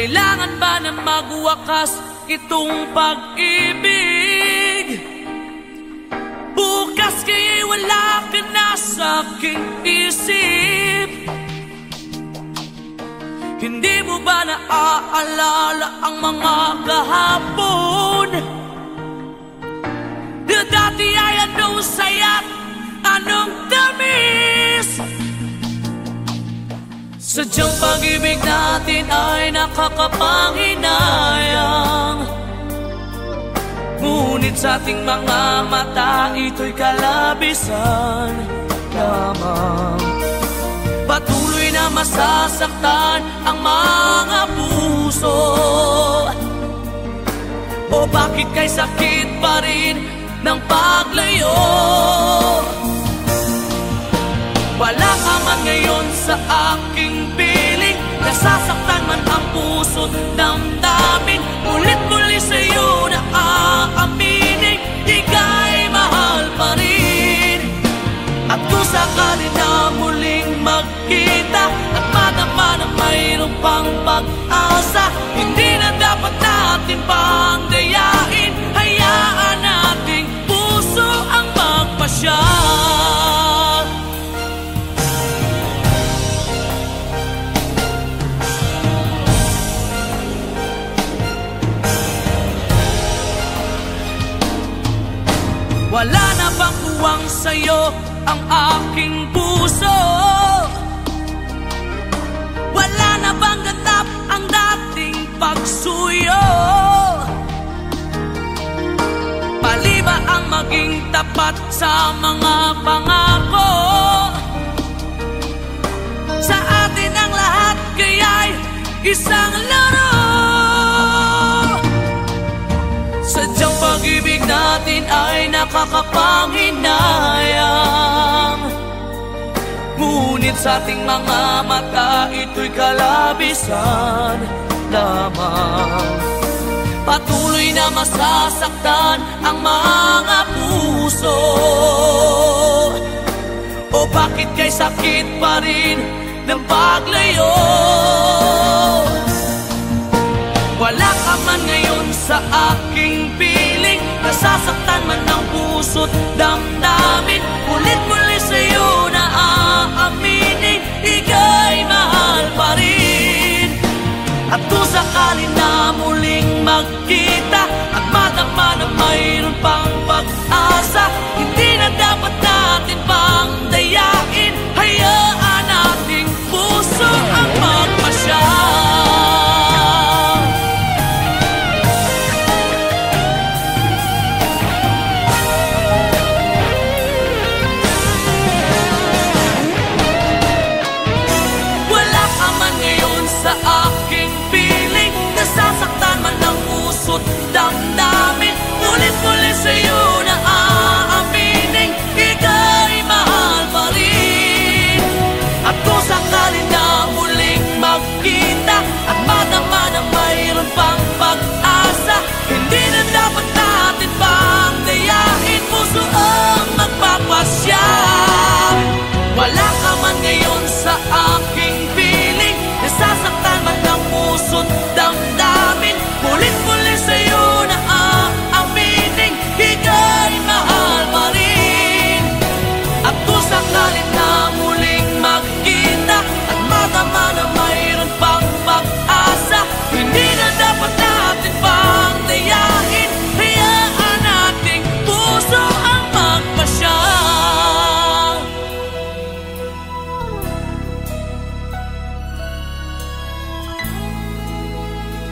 Kailangan ba na magwakas itong pag-ibig? Bukas kaya'y wala ka na sa aking isip. Hindi mo ba naaalala ang mga kahapon? Na dati ay anong saya't anong tamis. Sadyang pag-ibig natin ay nakakapanghinayang, ngunit sa ating mga mata ito'y kalabisan lamang. Patuloy na masasaktan ang mga puso. O bakit kay sakit pa rin ng paglayo? Wala ka man ngayon sa aking piling, nasasaktan man ang puso't damdamin. Ulit-muli sa'yo na aaminin, ika'y mahal pa rin. At kung sakali na muling magkita at madama na mayroong pang pag-asa, hindi na dapat natin pang dayain. Hayaan nating puso ang magpasya. Wala na bang uwang sa'yo ang aking puso? Wala na bang ganap ang dating pagsuyo? Mali ba ang maging tapat sa mga pangako? Sa atin ang lahat kaya'y isang laro. Sadyang pag-ibig natin ay nakakapanghinayang, ngunit sa ating mga mata ito'y kalabisan lamang. Patuloy na masasaktan ang mga puso. O bakit kay sakit pa rin ng paglayo? Wala ka man ngayon sa aking piling, nasasaktan man ang puso't damdamin. Ulit-muli sa'yo na aaminin, ika'y mahal pa rin. At kung sakali na muling magkita at madama na mayroon pang pag-asa, hindi na dapat natin pang dayain. Hayaan nating puso ang magpasya. Damdamin, ulit-muli sa'yo na aaminin, ika'y mahal pa rin. At kung sakali na muling magkita at madama na mayroon pang pag-asa, hindi na dapat natin pang dayain, puso ang magpapasya. Wala ka man ngayon sa aking piling, nasasaktan man ang puso't damdamin. Ulit-muli sa'yo na aaminin, ika'y mahal pa rin. At kung sakali na muling magkita at madama na mayroon pang pag-asa, hindi na dapat natin pang dayain. Hayaan nating puso ang magpasya.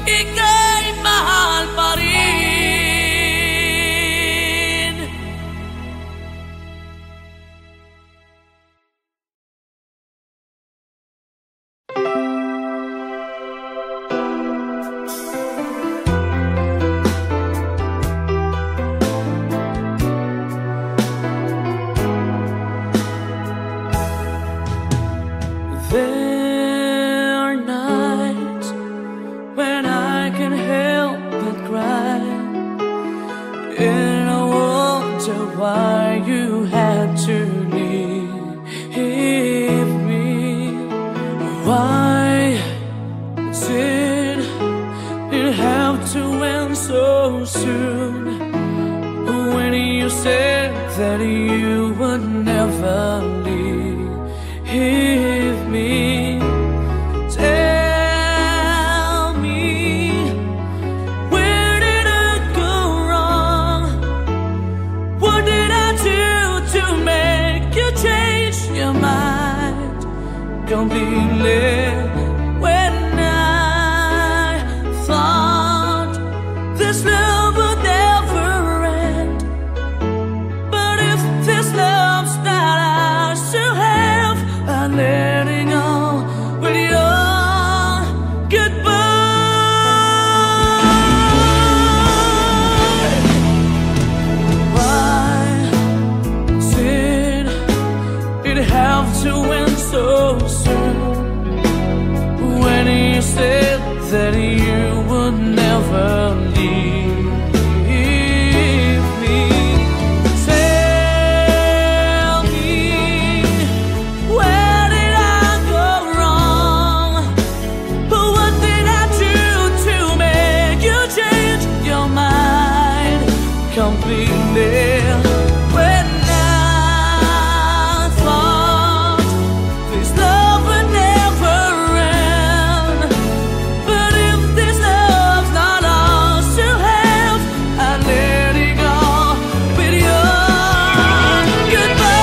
Ika'y mahal pa rin. There are nights when I can help but cry in a world of why you had to leave me. Why is it soon when you said that you would never leave me. Tell me, where did I go wrong? What did I do to make you change your mind completely? When I thought this love would never end, but if this love's not ours to have, I'm letting go with your goodbye. Why did it have to end so soon when you said that you would never leave me? Tell me, where did I go wrong? What did I do to make you change your mind completely? When I thought this love would never end, but if this love's not ours to have, I let it go with your goodbye.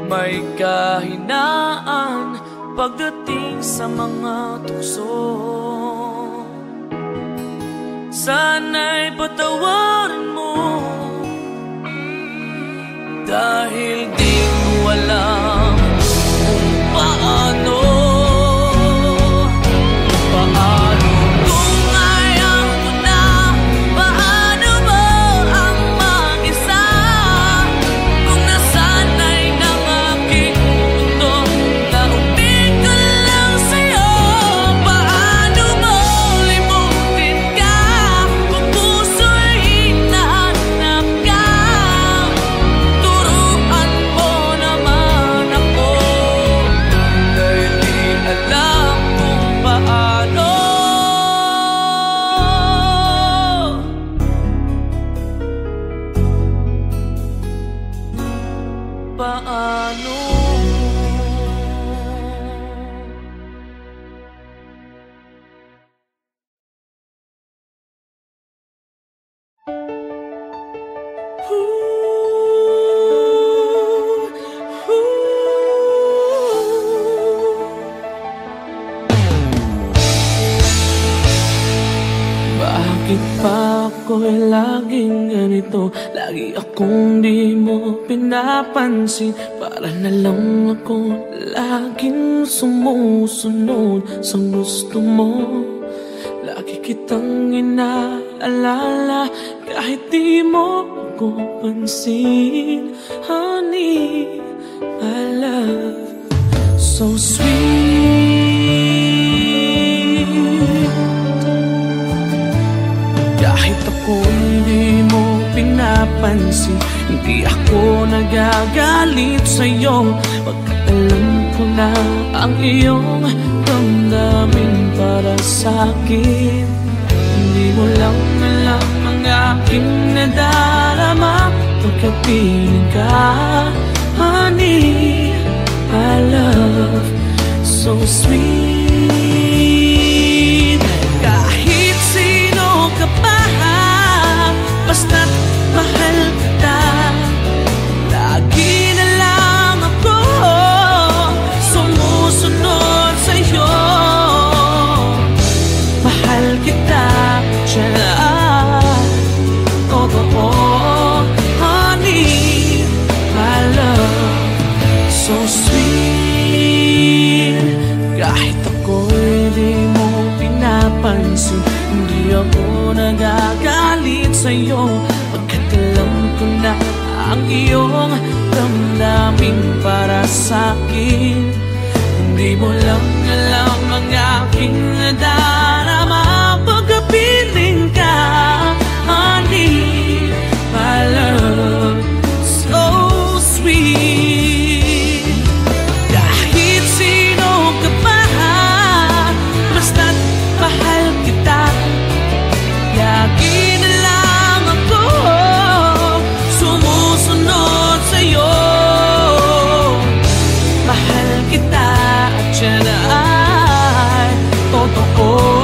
may kahinaan pagdating sa mga tukso. Sana'y patawarin mo, dahil di ko alam kung paano. Kung ayaw mo na, paano mo ang mag-isa? Kung nasanay ng aking mundo na umikot lang sa'yo, paano mo limutin ka? Kung puso'y hinahanap ka, turuan mo naman ako, dahil di alam kung paano. Paano? Bakit pa ako'y laging ganito? Lagi akong di mo pinapansin. Para na lang ako laging sumusunod sa gusto mo. Lagi kitang inaalala kahit di mo ako pansin. Honey, my love, so sweet. Kahit ako hindi mo pinapansin, hindi ako nagagalit sa'yo, pagkat alam ko na ang iyong damdamin para sa'kin. Hindi mo lang alam ang aking nadarama pagkapiling ka. Honey, my love, so sweet. Kahit sino ka pa, basta't mahal kita, lagi na lang ako sumusunod sa'yo. Mahal kita, dyan, totoo. Honey, my love, so sweet. Kahit ako'y di mo pinapansin, hindi ako nagagalit sa'yo, pagkat alam ko na ang iyong damdamin para sa'kin. Hindi mo lang alam ang aking nadarama pagkapiling ka. Honey, my love, so sweet. Kahit sino ka pa, basta't mahal kita, lagi na lang ako sumusunod sa'yo. Mahal kita at yan ay totoo.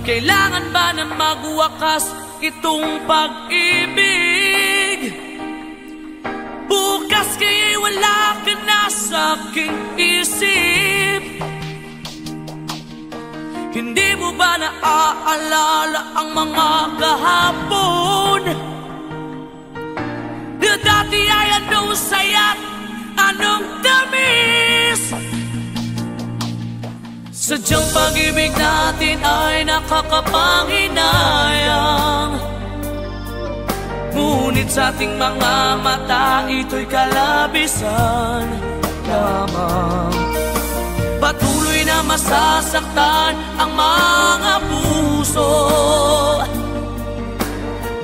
Kailangan ba na magwakas itong pag-ibig? Bukas kaya'y wala ka na sa aking isip. Hindi mo ba naaalala ang mga kahapon? Na dati ay anong saya't anong tamis. Sadyang pag-ibig natin ay nakakapanghinayang, ngunit sa ating mga mata ito'y kalabisan lamang. Patuloy na masasaktan ang mga puso.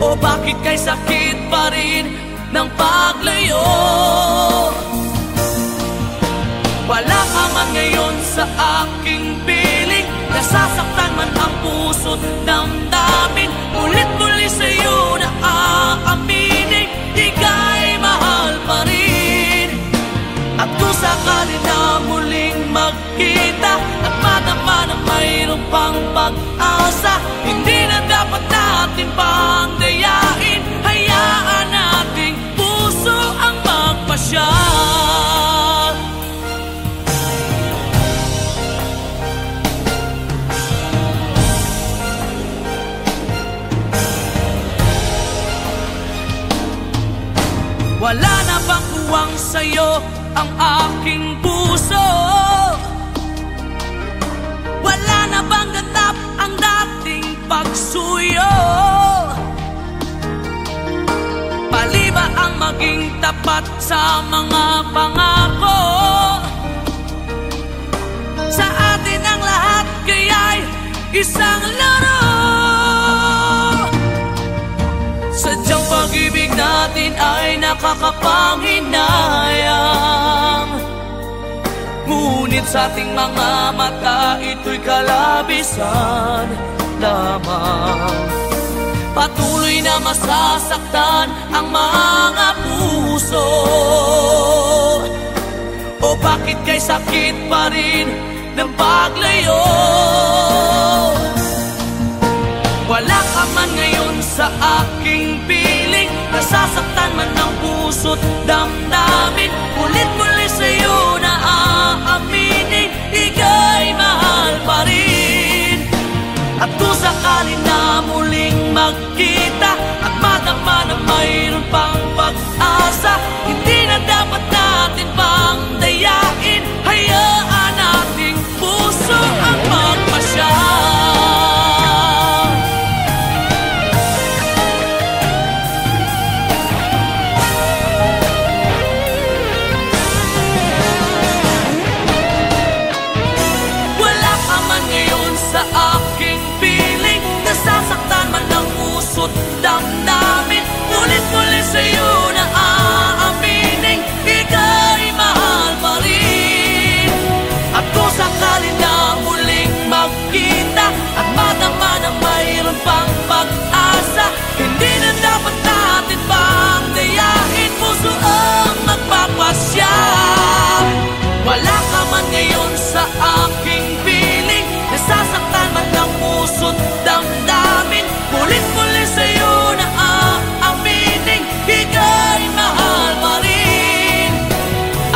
O bakit kay sakit pa rin ng paglayo? Wala ka man ngayon sa aking piling, nasasaktan man ang puso't damdamin. Ulit-muli sa'yo na aaminin, ika'y mahal pa rin. At kung sakali na muling magkita at madama na mayroon pang pag-asa, hindi na dapat natin pang dayain. Hayaan nating puso ang magpasya. Wala na bang uwang sa'yo ang aking puso? Wala na bang ganap ang dating pagsuyo? Mali ba ang maging tapat sa mga pangako? Sa atin ang lahat kaya'y isang laro. Sadyang pag-ibig natin ay nakakapanghinayang, ngunit sa ating mga mata ito'y kalabisan lamang. Patuloy na masasaktan ang mga puso. O bakit kay sakit pa rin ng paglayo? Wala ka man ngayon sa aking piling, nasasaktan man ang puso't damdamin. Ulit-muli sa'yo na aaminin, ika'y mahal pa rin. At kung sakali na muling magkita at madama na mayroon pang pag-asa, hindi na dapat natin pang dayain. Hayaan nating puso ang magpasya. Sa aking piling, nasasaktan man ang puso't damdamin. Ulit-muli sa'yo na aaminin, ika'y mahal pa rin. At kung sakali na muling magkita at madama na mayroon pang pag-asa, hindi na dapat natin pang dayain. Puso ang magpapasya. Wala ka man ngayon sa aking piling, nasasaktan man ang puso't damdamin. Ulit-muli sa'yo na aaminin, ika'y mahal pa rin.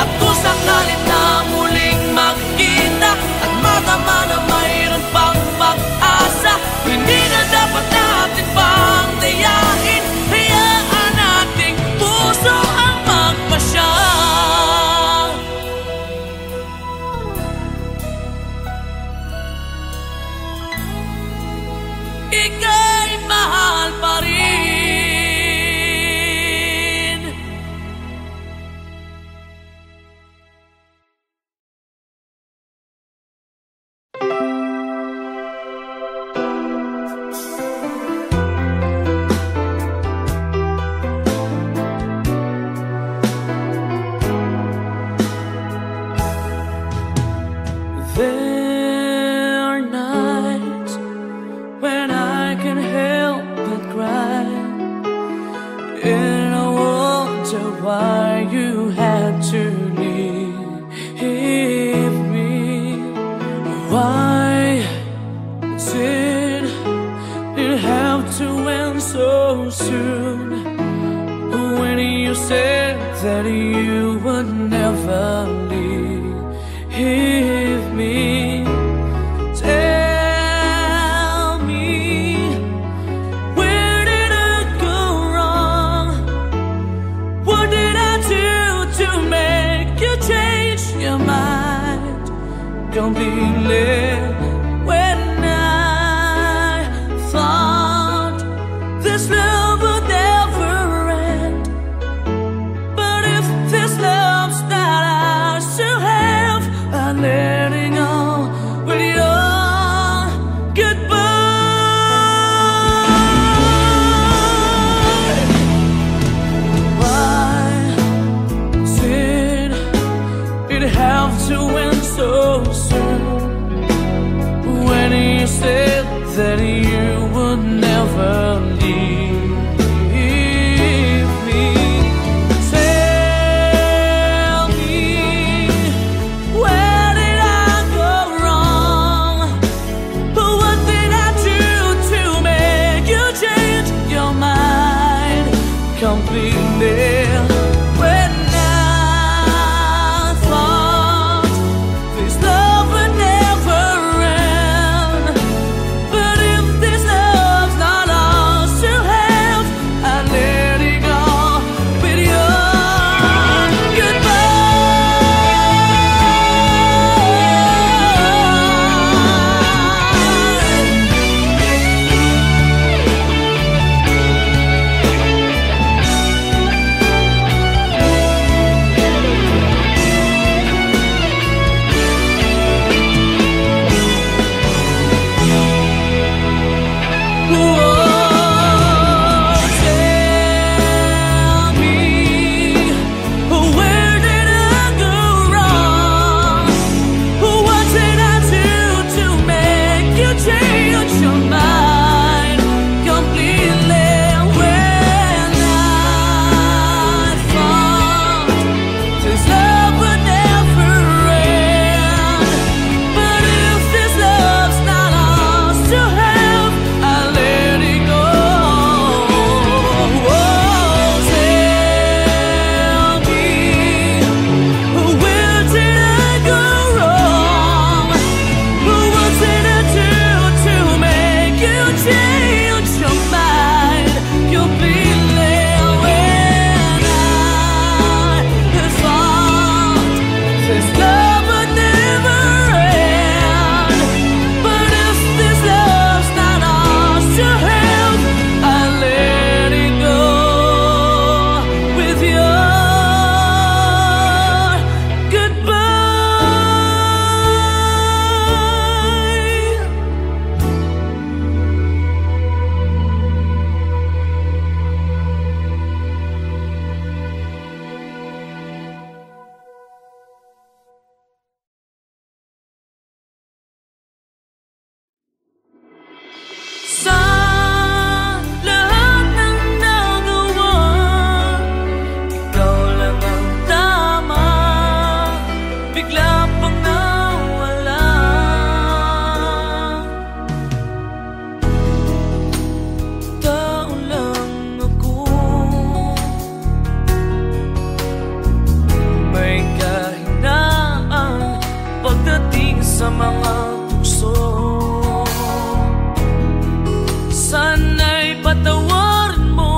At kung sakali na muling magkita at madama na mayroon pang pag-asa, hindi na dapat natin pang dayain. Hayaan nating puso ang magpasya. Ika'y mahal pa rin. There are nights when I can help but cry, and I wonder why you had to leave me. Why is it me, tell me, where did I go wrong? What did I do to make you change your mind completely? When I thought this love would never end, but if this love's not ours to have, I'm letting go with your goodbye. Why did it have to end so soon? When you said that you would never leave me, tell me, where did I go wrong? What did I do to make you change your mind completely? When I thought this love would never end, but if this love's not ours to have, I let it go with your sa mga tukso. Sana'y patawarin mo,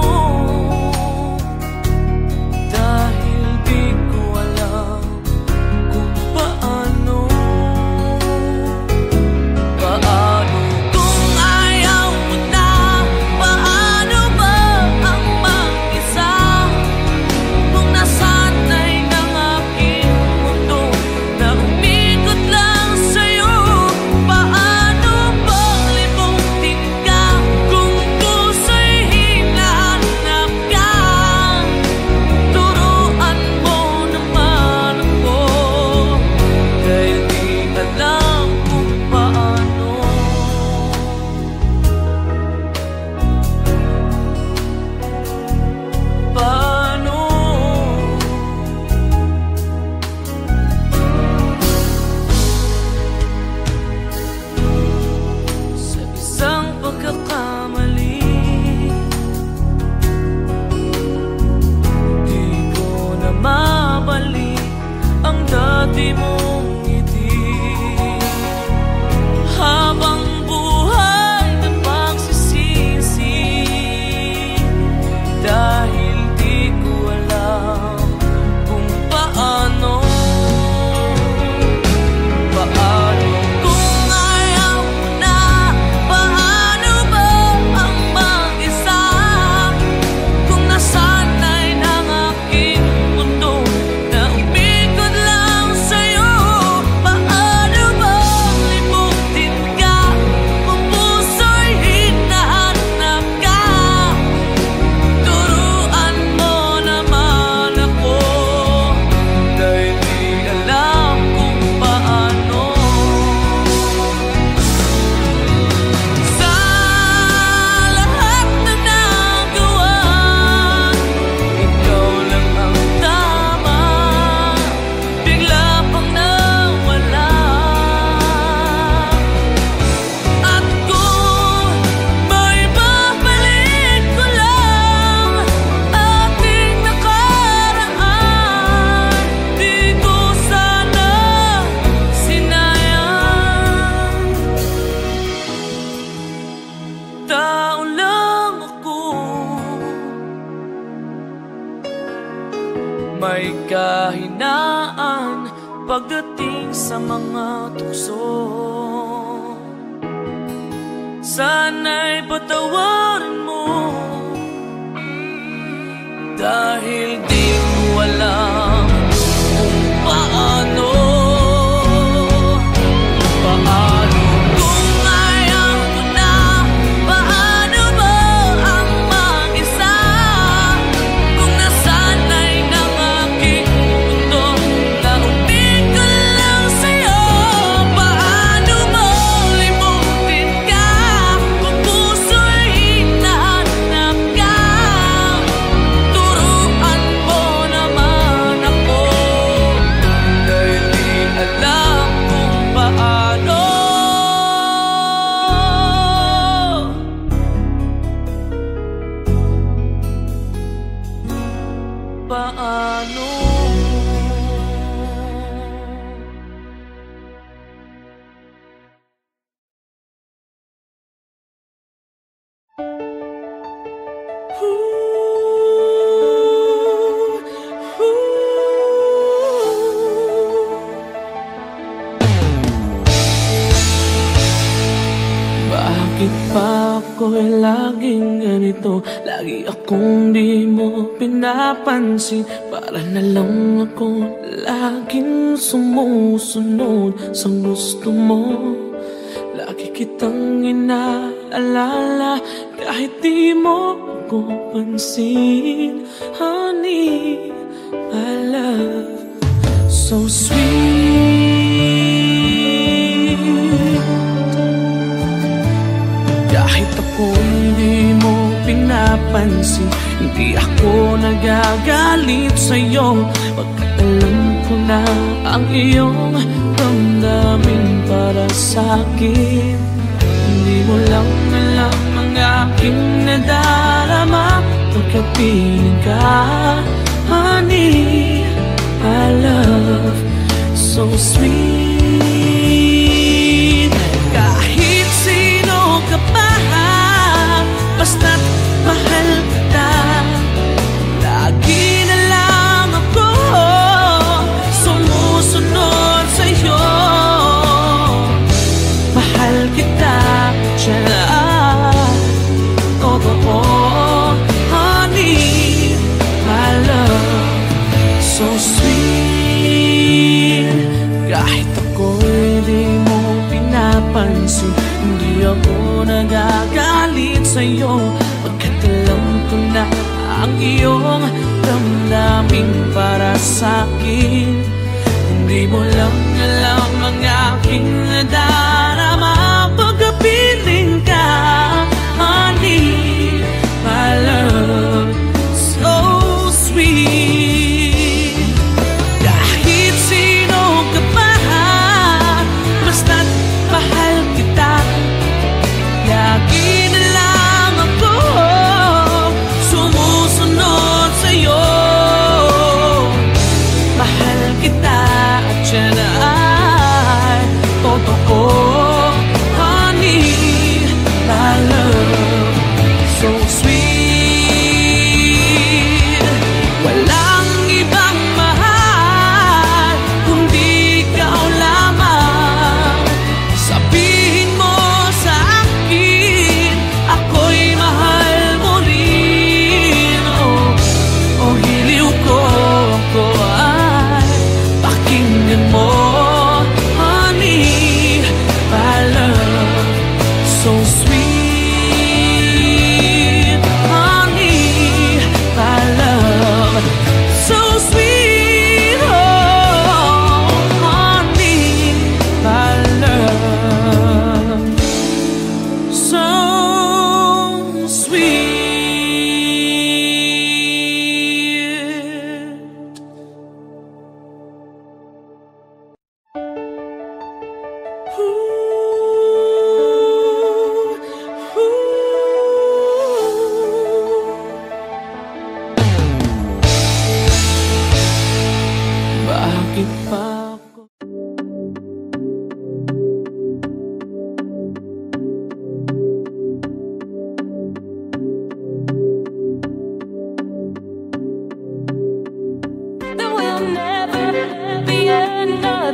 dahil di ko alam kung paano. Paano kung ayaw mo na? Paano ba ang mag-isa? Kung nasanay ng aking mundo na umikot lang sa'yo. pagdating sa mga tukso. Sana'y patawarin mo, dahil di ko alam kung paano. Kung ayaw ko na, paano ba ang mag-isa? Kung nasanay ng aking mundo na umig ko lang sa'yo, paano mo limutin ka kung puso'y hinahanap ka? Turuan mo naman ako, dahil di alam kung paano. Paano? Bakit pa ako'y laging ganito? Lagi akong di mo pinapansin. Para na lang ako laging sumusunod sa gusto mo. Lagi kitang inaalala kahit di mo ako pansin. Honey, my love, so sweet. Kahit ako hindi mo pinapansin, hindi ako nagagalit sa'yo, pagkat alam ko na ang iyong damdamin para sa'kin. Hindi mo lang alam ang aking nadarama pagkat piling ka. Honey, my love, so sweet. Kahit sino ka pa, basta't mahal kita, lagi na lang ako sumusunod sa'yo. Mahal kita, tiyan, totoo. Honey, my love, so sweet. Kahit ako'y di mo pinapansin, hindi ako nagagalit sa'yo, pagkat alam ko na ang iyong damdamin para sa'kin. Hindi mo lang alam ang aking nadarama pagkapiling ka. Honey, my love, so sweet. Kahit sino ka pa, basta't mahal kita, lagi na lang ako sumusunod sa'yo. Mahal kita at yan ay totoo. Honey, my love, so sweet. Walang ibang mahal kundi ikaw lamang. Sabihin mo sa akin, ako'y mahal mo rin. Oh, hiliw ko, ako ay pakinggan mo. Honey, my love, so sweet. Honey, my love, so sweet. Oh, honey, my love, so sweet. Bakit pa ako? There will never be another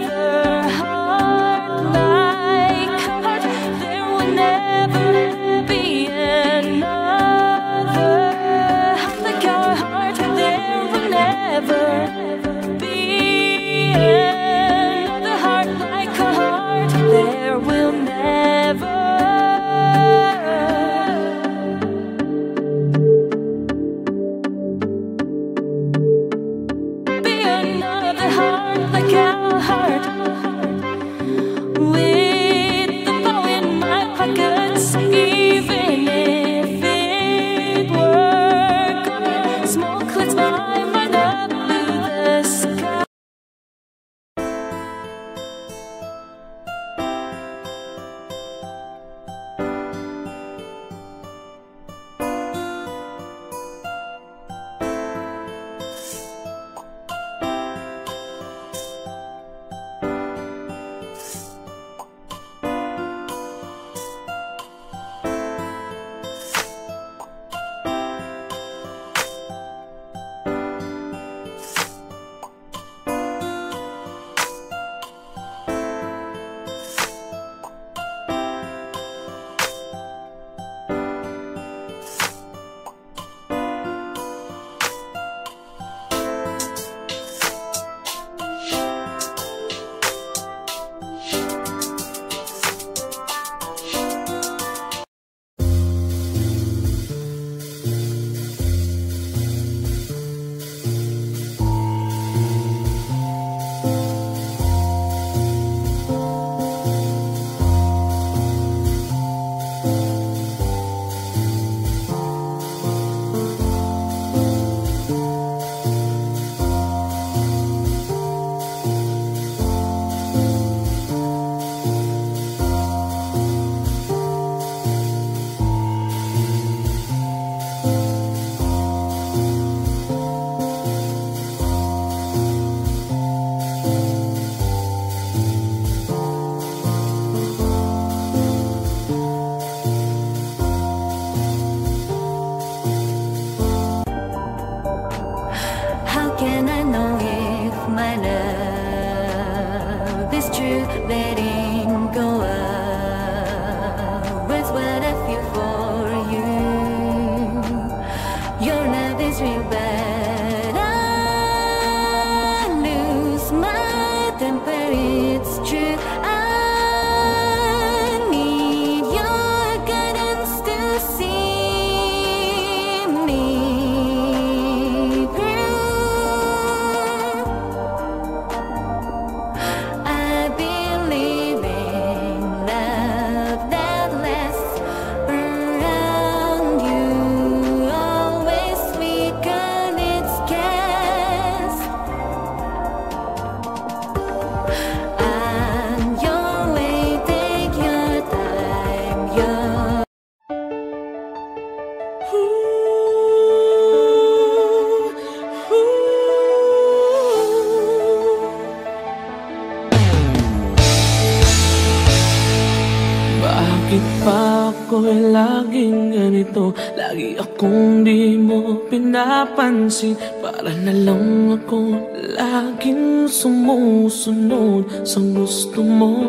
Bakit pa ako'y laging ganito? Lagi akong di mo pinapansin. Para na lang ako laging sumusunod sa gusto mo.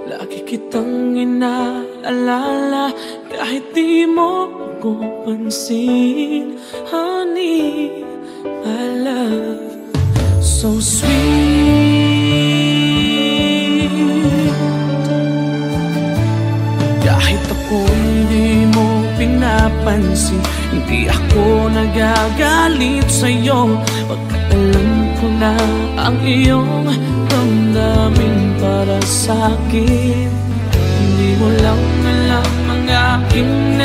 Lagi kitang inaalala kahit di mo ako pansin. Honey, my love, so sweet. Kahit ako hindi mo pinapansin, hindi ako nagagalit sa'yo. Pagkat alam ko na ang iyong damdamin para sa'kin. Hindi mo lang alam ang aking